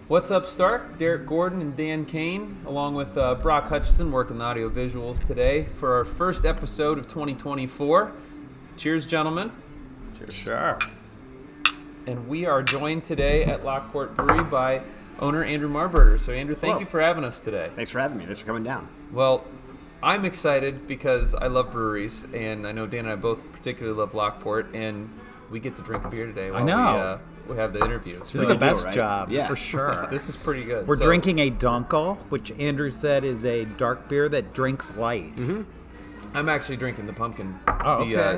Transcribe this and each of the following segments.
What's up, Stark? Derek Gordon and Dan Kane, along with Brock Hutchison, working the audio visuals today for our first episode of 2024. Cheers, gentlemen. Cheers. Sure. And we are joined today at Lockport Brewery by owner Andrew Marburger. So, Andrew, thank you for having us today. Thanks for having me. Thanks for coming down. Well, I'm excited because I love breweries, and I know Dan and I both particularly love Lockport, and we get to drink a beer today while we have the interview. This is the best job, for sure. This is pretty good. We're drinking a Dunkel, which Andrew said is a dark beer that drinks light. Mm-hmm. I'm actually drinking the pumpkin,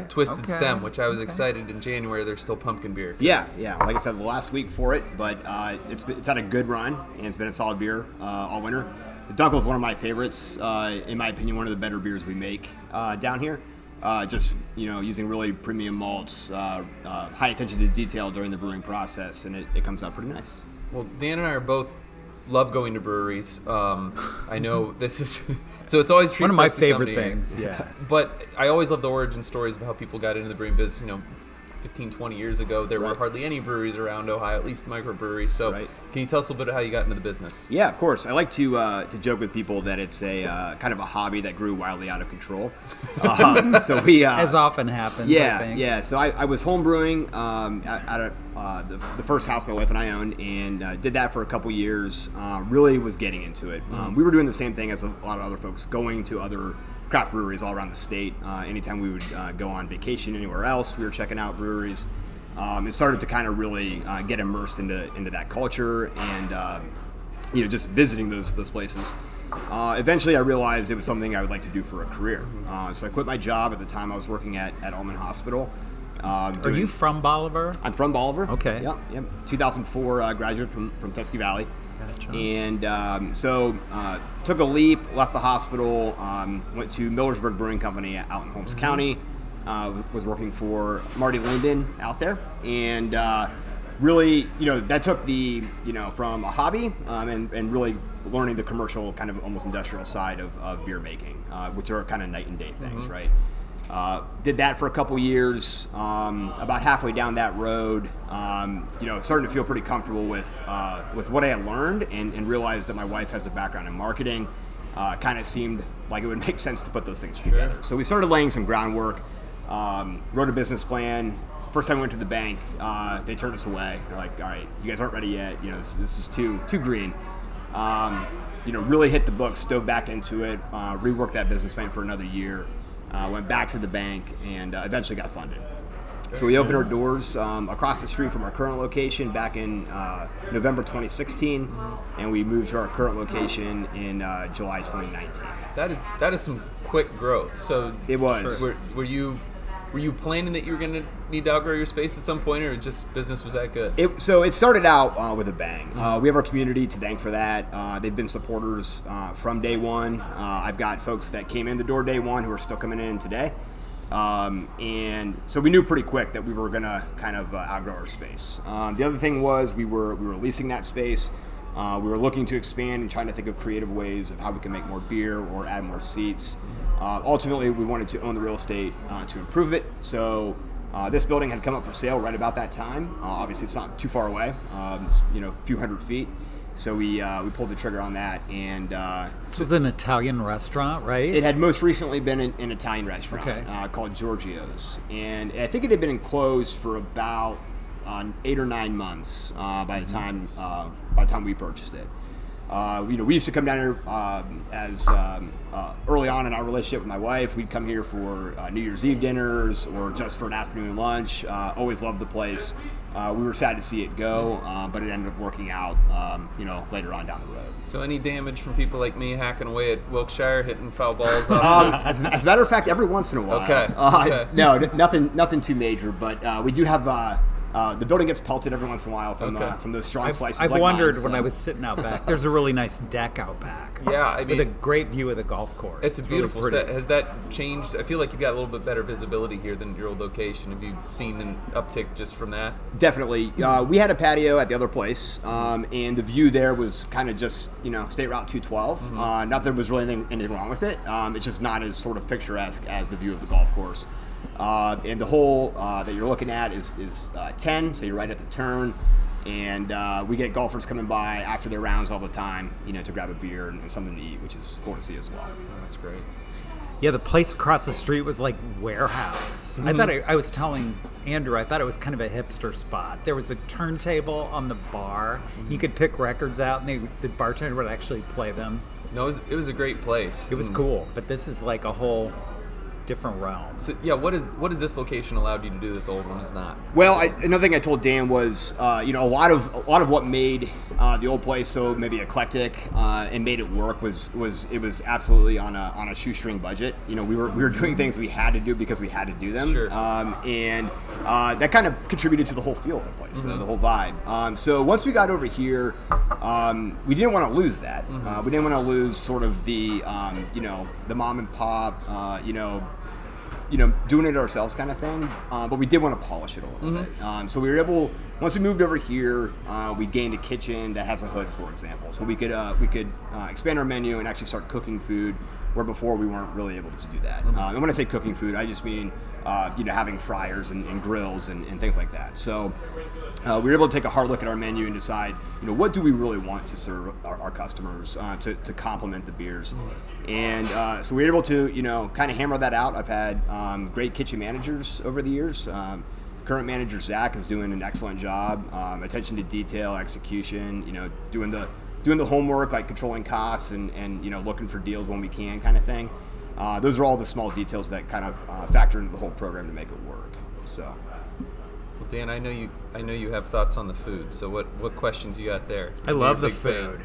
Twisted Stem, which I was excited in January. There's still pumpkin beer. Yeah. Like I said, the last week for it, but it's had a good run, and it's been a solid beer all winter. The Dunkel is one of my favorites. In my opinion, one of the better beers we make down here. Just using really premium malts, high attention to detail during the brewing process, and it comes out pretty nice. Well, Dan and I are both love going to breweries. I know this is so it's always one of my favorite things. Yeah, but I always love the origin stories of how people got into the brewing business. 15, 20 years ago, there were hardly any breweries around Ohio, at least microbreweries. So can you tell us a little bit of how you got into the business? Yeah, of course. I like to joke with people that it's a kind of a hobby that grew wildly out of control. So we as often happens. I think. Yeah. So I was home brewing at the first house my wife and I owned, and did that for a couple years. Really was getting into it. We were doing the same thing as a lot of other folks, going to other craft breweries all around the state. Anytime we would go on vacation anywhere else, we were checking out breweries. It started to kind of really get immersed into that culture and just visiting those places. Eventually, I realized it was something I would like to do for a career. So I quit my job at the time. I was working at Ullman Hospital. Are you from Bolivar? I'm from Bolivar. Okay. Yep. 2004 graduate from Tuskegee Valley. Gotcha. And so took a leap, left the hospital, went to Millersburg Brewing Company out in Holmes County, was working for Marty Linden out there, and really, that took the, from a hobby and really learning the commercial kind of almost industrial side of beer making, which are kind of night and day things, right? Did that for a couple years. About halfway down that road, starting to feel pretty comfortable with what I had learned, and realized that my wife has a background in marketing. Kind of seemed like it would make sense to put those things together. So we started laying some groundwork. Wrote a business plan. First time we went to the bank, they turned us away. They're like, "All right, you guys aren't ready yet. This is too green." Really hit the books, dove back into it, reworked that business plan for another year. Went back to the bank and eventually got funded. So we opened our doors across the street from our current location back in November 2016, and we moved to our current location in July 2019. That is some quick growth. So it was. Were you planning that you were going to need to outgrow your space at some point, or just business was that good? So it started out with a bang. We have our community to thank for that. They've been supporters from day one. I've got folks that came in the door day one who are still coming in today. And so we knew pretty quick that we were going to kind of outgrow our space. The other thing was we were leasing that space. We were looking to expand and trying to think of creative ways of how we can make more beer or add more seats. Ultimately, we wanted to own the real estate to improve it. So this building had come up for sale right about that time. Obviously, it's not too far away, a few hundred feet. So we pulled the trigger on that. And this was an Italian restaurant, right? It had most recently been an Italian restaurant called Giorgio's. And I think it had been enclosed for about 8 or 9 months by the time we purchased it. We used to come down here as early on in our relationship with my wife. We'd come here for New Year's Eve dinners or just for an afternoon lunch. Always loved the place. We were sad to see it go, but it ended up working out, later on down the road. So any damage from people like me hacking away at Wilkshire, hitting foul balls off? As a matter of fact, every once in a while. Okay. No, nothing too major, but we do have the building gets pelted every once in a while from those strong slices. I've wondered when I was sitting out back. There's a really nice deck out back. Yeah, with a great view of the golf course. It's a beautiful set. Has that changed? I feel like you've got a little bit better visibility here than your old location. Have you seen an uptick just from that? Definitely. We had a patio at the other place, and the view there was kind of just State Route 212. Mm-hmm. Not that there was really anything wrong with it. It's just not as sort of picturesque as the view of the golf course. And the hole that you're looking at is 10, so you're right at the turn. And we get golfers coming by after their rounds all the time, to grab a beer and something to eat, which is cool to see as well. That's great. Yeah, the place across the street was like warehouse. I thought I was telling Andrew, I thought it was kind of a hipster spot. There was a turntable on the bar. You could pick records out, and the bartender would actually play them. No, it was a great place. It was cool, but this is like a whole different realm. So yeah, what is this location allowed you to do that the old one is not? Well, another thing I told Dan was, a lot of what made the old place so maybe eclectic and made it work was it was absolutely on a shoestring budget. We were doing things we had to do because we had to do them, sure. And that kind of contributed to the whole feel of the place, the whole vibe. So once we got over here, we didn't want to lose that. We didn't want to lose sort of the the mom and pop, doing it ourselves kind of thing, but we did want to polish it a little bit. So we were able, once we moved over here, we gained a kitchen that has a hood, for example. So we could expand our menu and actually start cooking food, where before we weren't really able to do that. And when I say cooking food, I just mean having fryers and grills and things like that. So we were able to take a hard look at our menu and decide, what do we really want to serve our customers to complement the beers. And so we were able to, kind of hammer that out. I've had great kitchen managers over the years. Current manager Zach is doing an excellent job. Attention to detail, execution. Doing the homework, like controlling costs and looking for deals when we can, kind of thing. Those are all the small details that kind of factor into the whole program to make it work. So. Well, Dan, I know you have thoughts on the food. So what questions you got there? I love the food.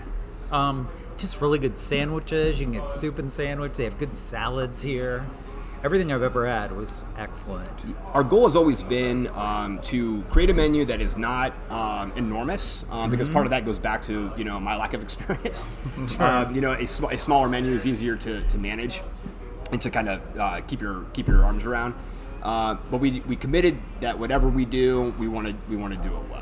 Just really good sandwiches. You can get soup and sandwich. They have good salads here. Everything I've ever had was excellent. Our goal has always been to create a menu that is not enormous, because part of that goes back to my lack of experience. A smaller menu is easier to manage and to kind of keep your arms around. But we committed that whatever we do, we want to do it well.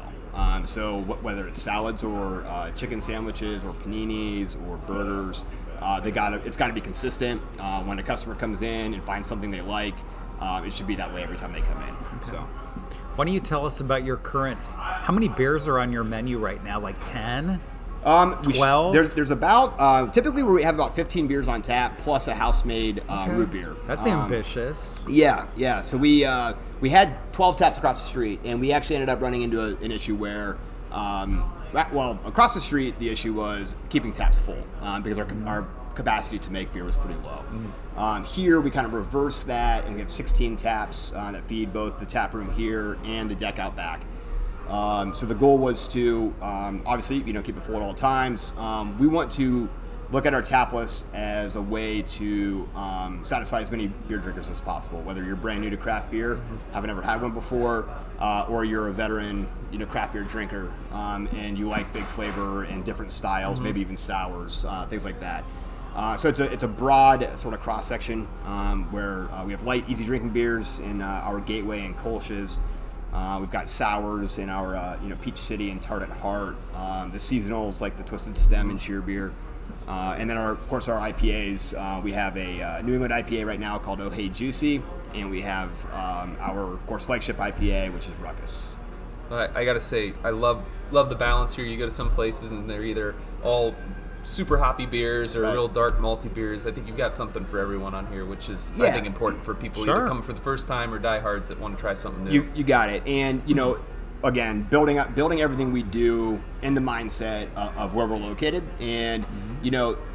So whether it's salads or chicken sandwiches or paninis or burgers, it's got to be consistent. When a customer comes in and finds something they like, it should be that way every time they come in. Okay. So, why don't you tell us about your current? How many beers are on your menu right now? Like 10? 12? There's about typically we have about 15 beers on tap plus a house-made root beer. That's ambitious. Yeah. So we had 12 taps across the street, and we actually ended up running into an issue where, across the street the issue was keeping taps full because our capacity to make beer was pretty low. Here we kind of reverse that, and we have 16 taps that feed both the tap room here and the deck out back. So the goal was to obviously keep it full at all times. We want to look at our tap list as a way to satisfy as many beer drinkers as possible, whether you're brand new to craft beer, haven't ever had one before, or you're a veteran craft beer drinker and you like big flavor and different styles, maybe even sours, things like that. So it's a broad sort of cross section where we have light, easy drinking beers in our Gateway and Kolsch's. We've got sours in our Peach City and Tart at Heart. The seasonals like the Twisted Stem and Sheer Beer. And then of course our IPAs. We have a New England IPA right now called Oh Hey Juicy, and we have our of course flagship IPA, which is Ruckus. I gotta say, I love the balance here. You go to some places and they're either all super hoppy beers or real dark malty beers. I think you've got something for everyone on here, which is I think important for people either come for the first time or diehards that want to try something new. You got it. And again, building everything we do in the mindset of where we're located, and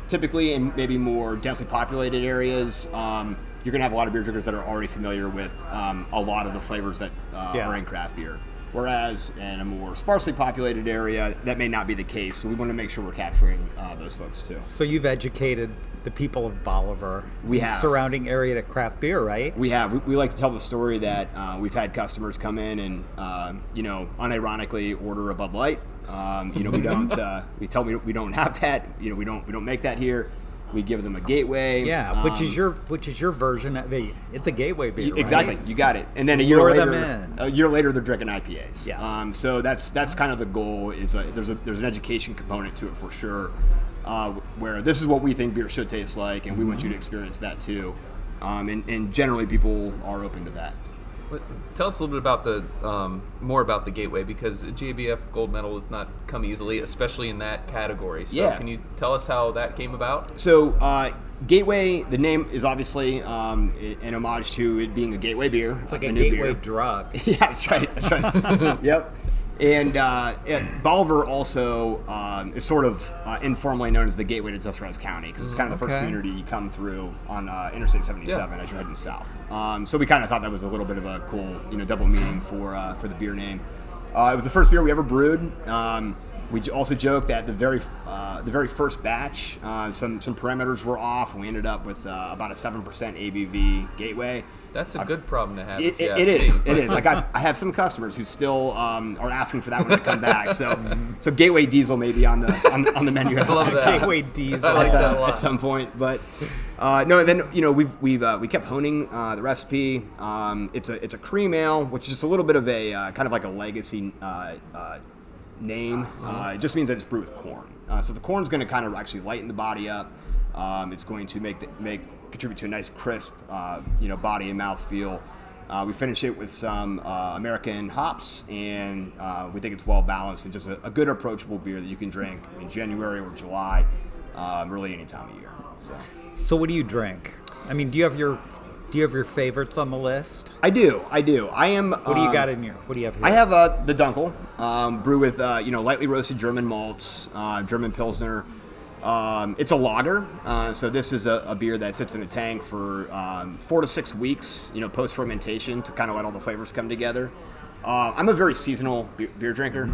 typically in maybe more densely populated areas, you're gonna have a lot of beer drinkers that are already familiar with a lot of the flavors that are in craft beer. Whereas in a more sparsely populated area, that may not be the case. So we want to make sure we're capturing those folks too. So you've educated the people of Bolivar, we have surrounding area to craft beer, right? We have. We like to tell the story that we've had customers come in and unironically order a Bud Light. We don't. We tell them we don't have that. We don't make that here. We give them a Gateway. Yeah, which is your version of it's a Gateway beer. Exactly, right? You got it. And then a year later, they're drinking IPAs. Yeah. So that's kind of the goal. Is there's an education component to it for sure, where this is what we think beer should taste like, and we want you to experience that too. And generally, people are open to that. Tell us a little bit about the more about the Gateway, because a GABF gold medal does not come easily, especially in that category. So can you tell us how that came about? So Gateway, the name is obviously an homage to it being a gateway beer. It's like a gateway drug. Yeah, that's right. That's right. Yep. And Bolivar also is sort of informally known as the gateway to Tuscarawas County, because it's kind of the first community you come through on Interstate 77 as you're heading south. So we kind of thought that was a little bit of a cool, double meaning for the beer name. It was the first beer we ever brewed. We also joked that the very first batch, some parameters were off, and we ended up with about a 7% ABV Gateway. That's a good problem to have. It is. Like I have some customers who still are asking for that when they come back. So Gateway Diesel may be on the menu. I love that. Gateway Diesel. I like that a lot. At some point, but no. And then we kept honing the recipe. It's a cream ale, which is just a little bit of a kind of like a legacy name. It just means that it's brewed with corn. So the corn's going to kind of actually lighten the body up. It's going to contribute to a nice crisp, body and mouth feel. We finish it with some American hops, and we think it's well balanced and just a good approachable beer that you can drink in January or July, really any time of year. So what do you drink? I mean, do you have your favorites on the list? I do. I am. What do you got in here? What do you have here? I have the Dunkel, brew with lightly roasted German malts, German Pilsner. It's a lager, so this is a beer that sits in a tank for 4 to 6 weeks, post fermentation, to kind of let all the flavors come together. I'm a very seasonal beer drinker,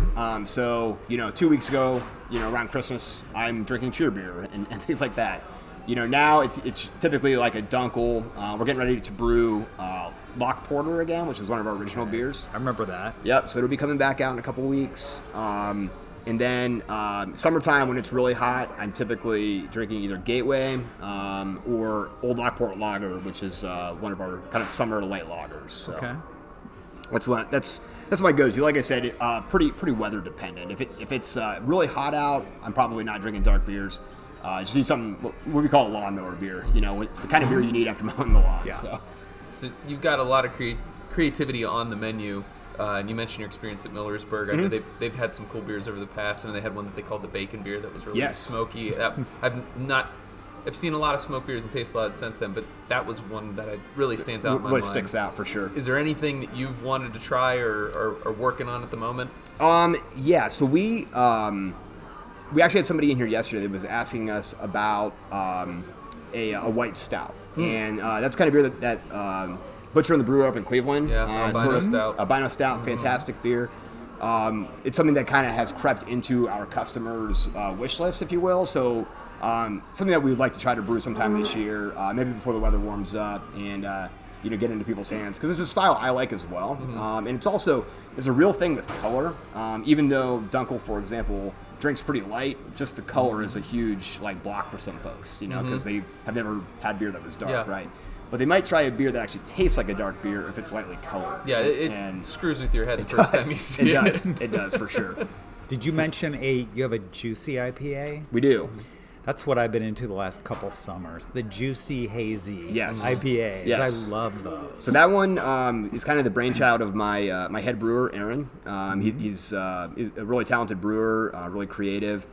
so 2 weeks ago, around Christmas, I'm drinking cheer beer and things like that. Now it's typically like a Dunkel. We're getting ready to brew Lockport again, which is one of our original beers. I remember that. Yep, so it'll be coming back out in a couple weeks. And then summertime, when it's really hot, I'm typically drinking either Gateway or Old Lockport Lager, which is one of our kind of summer light lagers. So Okay. That's my go-to. Like I said, pretty weather dependent. If it's really hot out, I'm probably not drinking dark beers. Just need something what we call a lawnmower beer. The kind of beer you need after mowing the lawn. Yeah. So you've got a lot of creativity on the menu. And you mentioned your experience at Millersburg. I know they've had some cool beers over the past, and they had one that they called the bacon beer that was really smoky. I've seen a lot of smoke beers and tasted a lot since then, but that was one that really stands out in my mind. Really sticks out for sure. Is there anything that you've wanted to try or are working on at the moment? Yeah. So we actually had somebody in here yesterday that was asking us about a white stout, and that's kind of beer that Butcher and the Brewer up in Cleveland. Albino Stout. Albino Stout, fantastic beer. It's something that kind of has crept into our customers' wish list, if you will. So something that we would like to try to brew sometime this year, maybe before the weather warms up, and get into people's hands, because it's a style I like as well. And it's a real thing with color. Even though Dunkel, for example, drinks pretty light, just the color is a huge block for some folks, because they have never had beer that was dark, right? But they might try a beer that actually tastes like a dark beer if it's lightly colored. Yeah, it screws with your head the first time you see it. It does, for sure. Did you mention you have a juicy IPA? We do. That's what I've been into the last couple summers. The juicy hazy IPAs. Yes. I love those. So that one is kind of the brainchild of my head brewer, Aaron. He's a really talented brewer, really creative.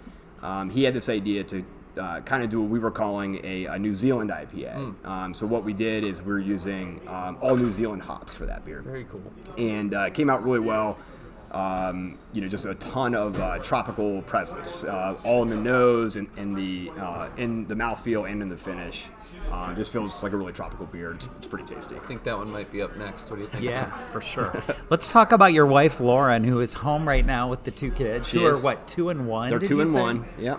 He had this idea to kind of do what we were calling a New Zealand IPA. So what we did is we're using all New Zealand hops for that beer. Very cool. And it came out really well. Just a ton of tropical presence, all in the nose and in the mouthfeel and in the finish. Just feels like a really tropical beer. It's pretty tasty. I think that one might be up next. What do you think? Yeah, for sure. Let's talk about your wife, Lauren, who is home right now with the two kids. Who are what, 2 and 1? They're 2 and 1. Yeah.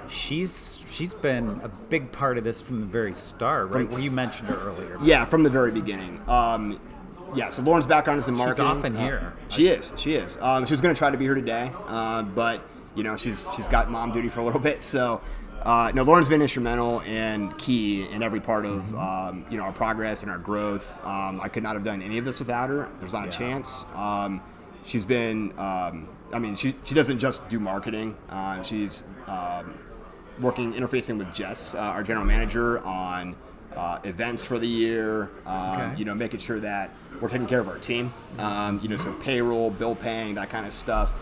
She's been a big part of this from the very start, right? You mentioned her earlier. Yeah, from the very beginning. So Lauren's background is in marketing. She's often here. She is. She was going to try to be here today, but she's got mom duty for a little bit. So Lauren's been instrumental and key in every part of our progress and our growth. I could not have done any of this without her. There's not a chance. She's been. She doesn't just do marketing. She's interfacing with Jess, our general manager, on events for the year, making sure that we're taking care of our team, so payroll, bill paying, that kind of stuff.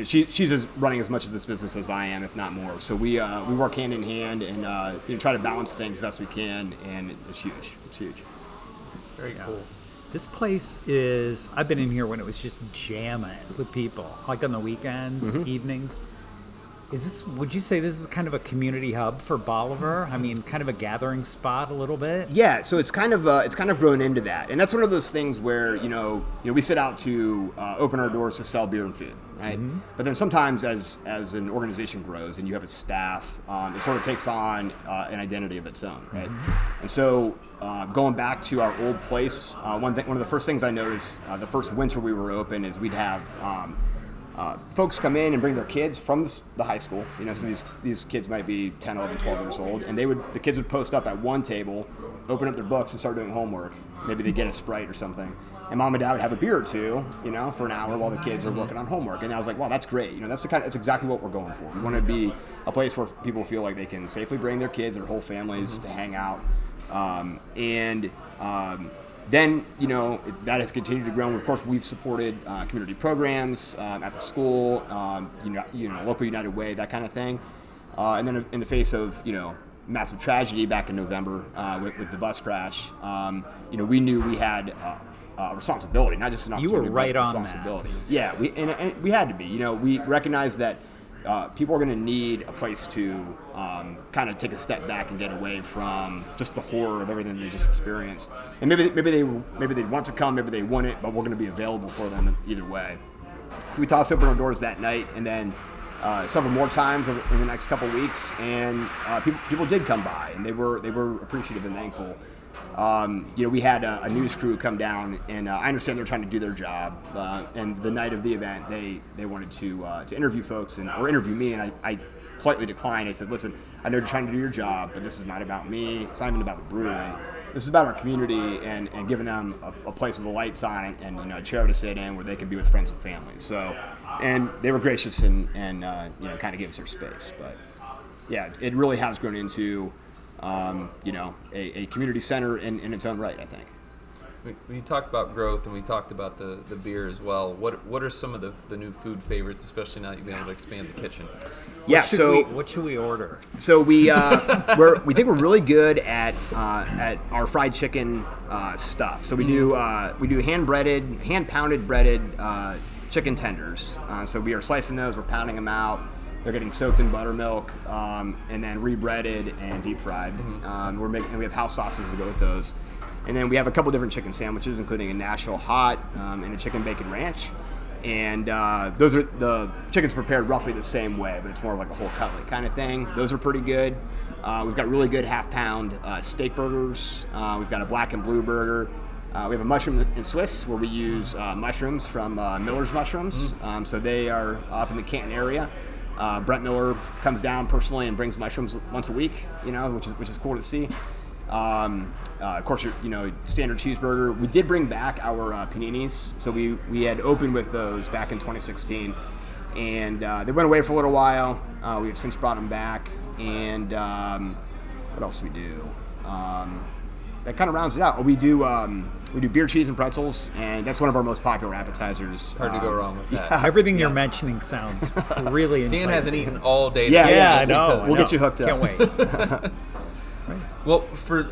She's running as much of this business as I am, if not more. So we work hand in hand and try to balance things best we can, and it's huge. It's huge. Very cool. This place is, I've been in here when it was just jamming with people, like on the weekends, evenings. Would you say this is kind of a community hub for Bolivar? I mean, kind of a gathering spot a little bit? Yeah, so it's kind of grown into that. And that's one of those things where, we set out to open our doors to sell beer and food, right? Mm-hmm. But then sometimes as an organization grows and you have a staff, it sort of takes on an identity of its own, right? Mm-hmm. And so going back to our old place, one of the first things I noticed the first winter we were open is we'd have folks come in and bring their kids from the high school, so these kids might be 10, 11, 12 years old, and the kids would post up at one table, open up their books and start doing homework. Maybe they get a Sprite or something. And mom and dad would have a beer or two, for an hour while the kids are working on homework. And I was like, wow, that's great. That's exactly what we're going for. We want to be a place where people feel like they can safely bring their kids, their whole families to hang out. Then, that has continued to grow. And of course, we've supported community programs at the school, local United Way, that kind of thing. And then in the face of, massive tragedy back in November with the bus crash, we knew we had a responsibility, not just an opportunity, you were right but on responsibility. that. Yeah, and we had to be. We recognized that people are going to need a place to kind of take a step back and get away from just the horror of everything they just experienced. And maybe they'd want to come, maybe they wouldn't, but we're going to be available for them either way. So we tossed open our doors that night, and then several more times in the next couple weeks, and people did come by, and they were appreciative and thankful. We had a news crew come down, and I understand they're trying to do their job. And the night of the event, they wanted to interview folks or interview me, and I politely declined. I said, "Listen, I know you're trying to do your job, but this is not about me. It's not even about the brewery. This is about our community and giving them a place with the lights on it and a chair to sit in where they can be with friends and family." So, and they were gracious and kind of gave us their space. But yeah, it really has grown into a community center in its own right, I think. We talked about growth, and we talked about the beer as well. What are some of the new food favorites, especially now that you've been able to expand the kitchen? Yeah, what should we order? So we think we're really good at our fried chicken stuff. So we do hand pounded breaded chicken tenders. So we are slicing those, we're pounding them out. They're getting soaked in buttermilk and then rebreaded and deep fried. Mm-hmm. We have house sauces to go with those. And then we have a couple different chicken sandwiches, including a Nashville hot and a chicken bacon ranch. And those are the chicken's prepared roughly the same way, but it's more like a whole cutlet kind of thing. Those are pretty good. We've got really good half-pound steak burgers. We've got a black and blue burger. We have a mushroom and Swiss where we use mushrooms from Miller's Mushrooms. So they are up in the Canton area. Brent Miller comes down personally and brings mushrooms once a week, which is cool to see. Of course, standard cheeseburger. We did bring back our paninis, so we had opened with those back in 2016, and they went away for a little while. We have since brought them back, and what else do we do? That kind of rounds it out. We do beer, cheese, and pretzels, and that's one of our most popular appetizers. Hard to go wrong with that. Yeah. Everything you're mentioning sounds really enticing. Dan hasn't eaten all day. Yeah, I know. We'll get you hooked up. Can't wait. Right. Well, we're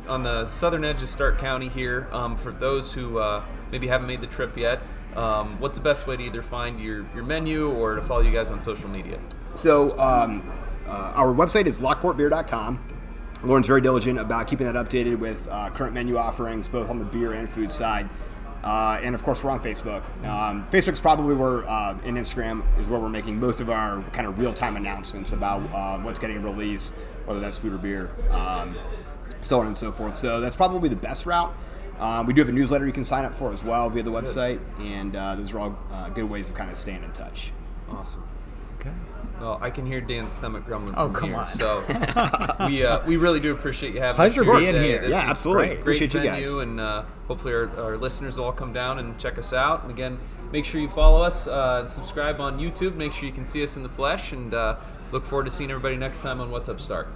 on the southern edge of Stark County here. For those who maybe haven't made the trip yet, what's the best way to either find your menu or to follow you guys on social media? So our website is lockportbeer.com. Lauren's very diligent about keeping that updated with current menu offerings, both on the beer and food side. And of course, we're on Facebook. Facebook's probably where, and Instagram is where we're making most of our kind of real-time announcements about what's getting released, whether that's food or beer, so on and so forth. So that's probably the best route. We do have a newsletter you can sign up for as well via the website, and those are all good ways of kind of staying in touch. Awesome. Okay. Well, I can hear Dan's stomach grumbling Oh, from come here. on. So we really do appreciate you having Pleasure us being here. This Yeah, is absolutely. Great Appreciate you venue, guys. and hopefully our listeners will all come down and check us out. And again, make sure you follow us and subscribe on YouTube. Make sure you can see us in the flesh, and look forward to seeing everybody next time on What's Up Stark.